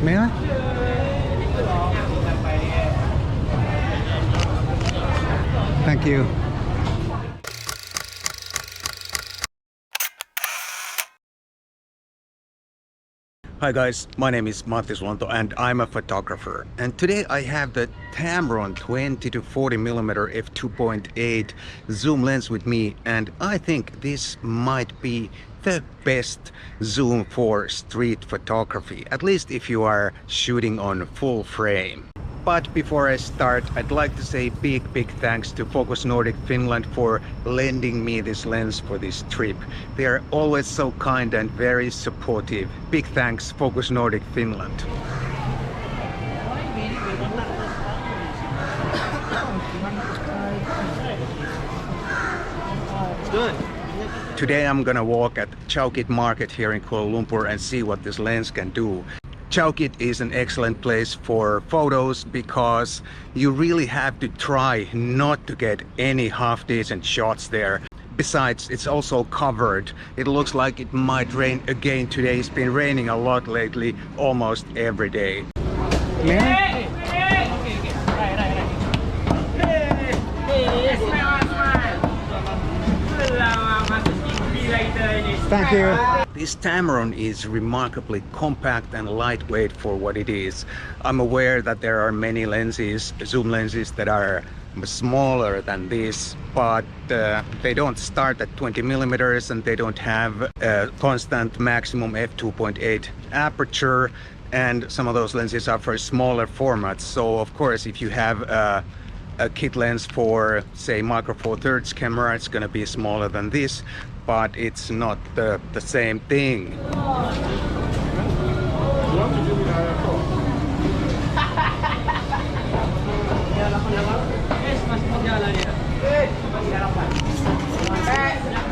May I? Thank you. Hi guys, my name is Matti Sulanto and I'm a photographer. And today I have the Tamron 20-40mm F2.8 zoom lens with me, and I think this might be the best zoom for street photography, at least if you are shooting on full frame. But before I start, I'd like to say big thanks to Focus Nordic Finland for lending me this lens for this trip. They are always so kind and very supportive. Big thanks, Focus Nordic Finland. Good. Today I'm gonna walk at Chowkit Market here in Kuala Lumpur and see what this lens can do. Chowkit is an excellent place for photos because you really have to try not to get any half-decent shots there. Besides, it's also covered. It looks like it might rain again today. It's been raining a lot lately, almost every day. Yeah. Thank you. This Tamron is remarkably compact and lightweight for what it is. I'm aware that there are many lenses, zoom lenses, that are smaller than this, but they don't start at 20mm and they don't have a constant maximum f2.8 aperture, and some of those lenses are for smaller formats. So of course, if you have a kit lens for, say, Micro Four Thirds camera, it's gonna be smaller than this, but it's not the same thing.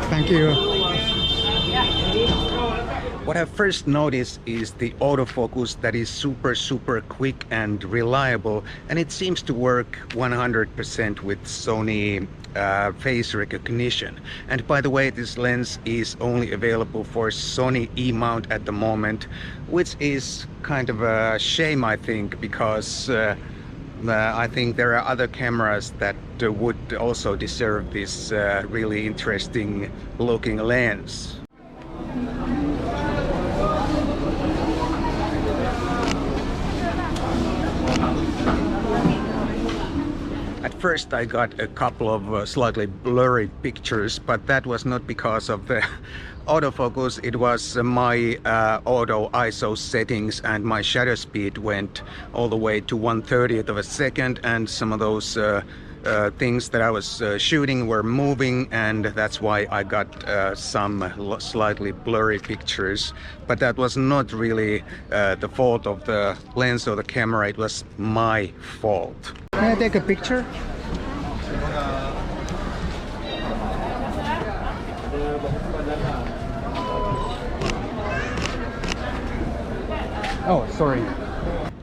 Thank you. What I first noticed is the autofocus that is super quick and reliable, and it seems to work 100% with Sony face recognition. And by the way, this lens is only available for Sony E-mount at the moment, which is kind of a shame, I think, because I think there are other cameras that would also deserve this really interesting looking lens. At first I got a couple of slightly blurry pictures, but that was not because of the autofocus. It was my auto ISO settings, and my shutter speed went all the way to 1/30th of a second, and some of those things that I was shooting were moving, and that's why I got some slightly blurry pictures. But that was not really the fault of the lens or the camera, it was my fault. May I take a picture? Oh, sorry.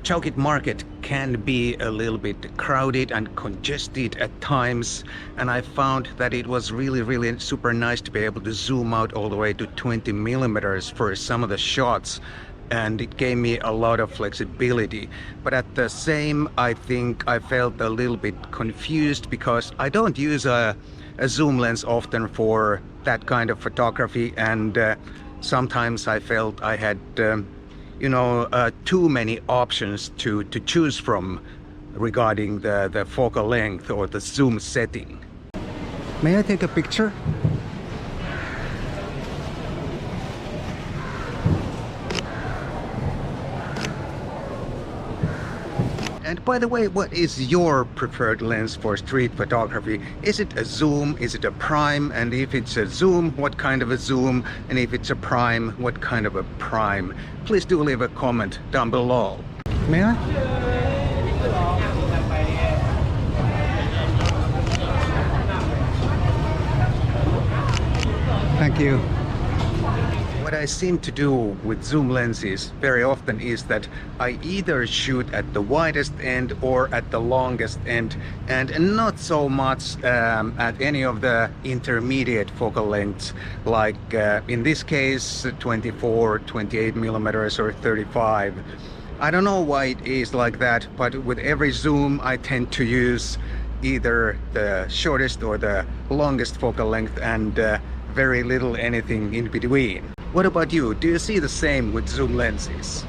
Chowkit Market can be a little bit crowded and congested at times, and I found that it was really super nice to be able to zoom out all the way to 20mm for some of the shots, and it gave me a lot of flexibility. But at the same, I think I felt a little bit confused because I don't use a zoom lens often for that kind of photography, and sometimes I felt I had too many options to choose from regarding the focal length or the zoom setting. May I take a picture? And by the way, what is your preferred lens for street photography? Is it a zoom? Is it a prime? And if it's a zoom, what kind of a zoom? And if it's a prime, what kind of a prime? Please do leave a comment down below. May I? Thank you. What I seem to do with zoom lenses very often is that I either shoot at the widest end or at the longest end, and not so much at any of the intermediate focal lengths, like in this case 24, 28mm or 35. I don't know why it is like that, but with every zoom I tend to use either the shortest or the longest focal length and very little anything in between. What about you? Do you see the same with zoom lenses?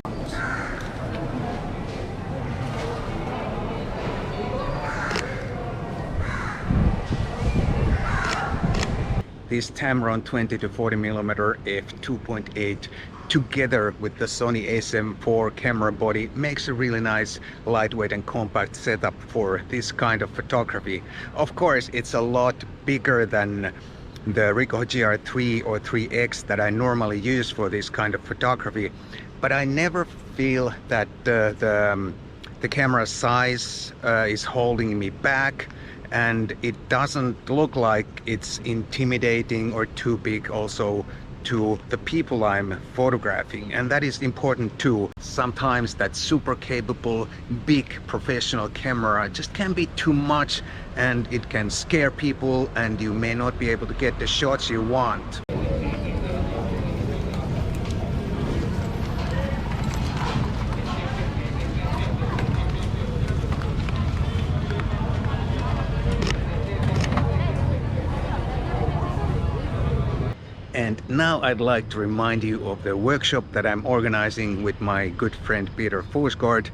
This Tamron 20-40mm F2.8 together with the Sony a7 IV camera body makes a really nice lightweight and compact setup for this kind of photography. Of course, it's a lot bigger than the Ricoh GR3 or 3X that I normally use for this kind of photography, but I never feel that the camera size is holding me back, and it doesn't look like it's intimidating or too big also to the people I'm photographing, and that is important too. Sometimes that super capable big professional camera just can be too much and it can scare people and you may not be able to get the shots you want. And now I'd like to remind you of the workshop that I'm organizing with my good friend Peter Forsgaard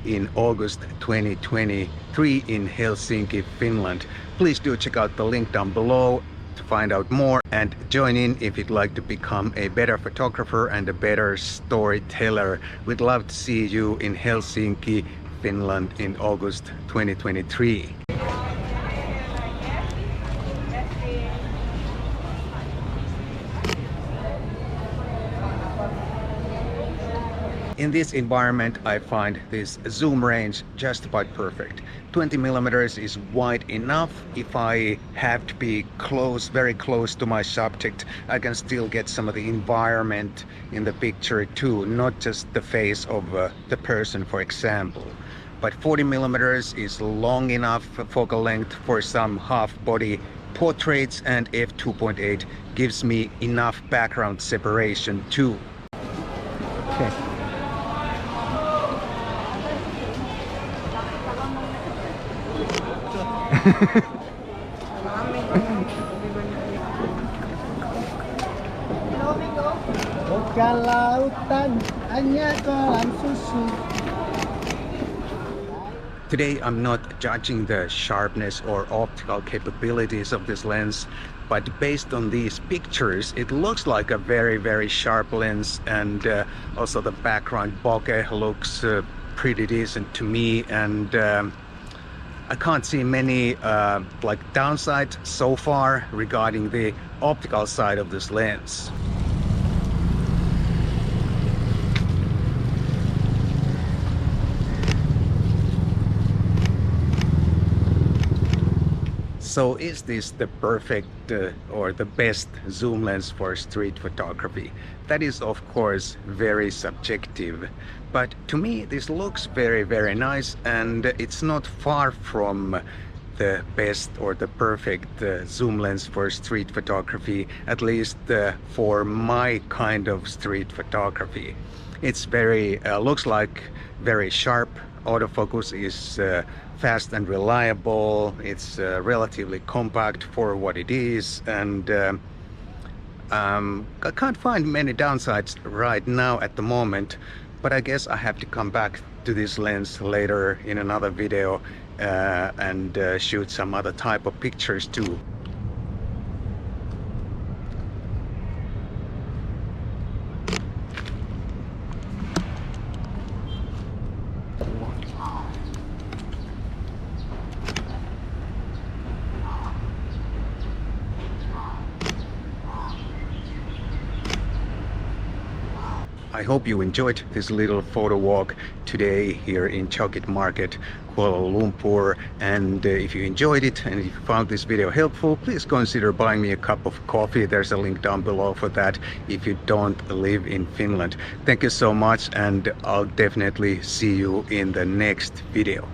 in August 2023 in Helsinki, Finland. Please do check out the link down below to find out more and join in if you'd like to become a better photographer and a better storyteller. We'd love to see you in Helsinki, Finland in August 2023. In this environment, I find this zoom range just about perfect. 20mm is wide enough. If I have to be close, very close to my subject, I can still get some of the environment in the picture too, not just the face of the person, for example. But 40mm is long enough focal length for some half-body portraits, and f2.8 gives me enough background separation too. Okay. Today I'm not judging the sharpness or optical capabilities of this lens, but based on these pictures it looks like a very sharp lens, and also the background bokeh looks pretty decent to me, and I can't see many downsides so far regarding the optical side of this lens. So is this the perfect or the best zoom lens for street photography? That is of course very subjective, but to me this looks very nice, and it's not far from the best or the perfect zoom lens for street photography, at least for my kind of street photography. It's very looks like very sharp. Autofocus is fast and reliable. It's relatively compact for what it is, and I can't find many downsides right now at the moment, but I guess I have to come back to this lens later in another video and shoot some other type of pictures too. I hope you enjoyed this little photo walk today here in Chowkit Market, Kuala Lumpur, and if you enjoyed it and if you found this video helpful, please consider buying me a cup of coffee. There's a link down below for that if you don't live in Finland. Thank you so much, and I'll definitely see you in the next video.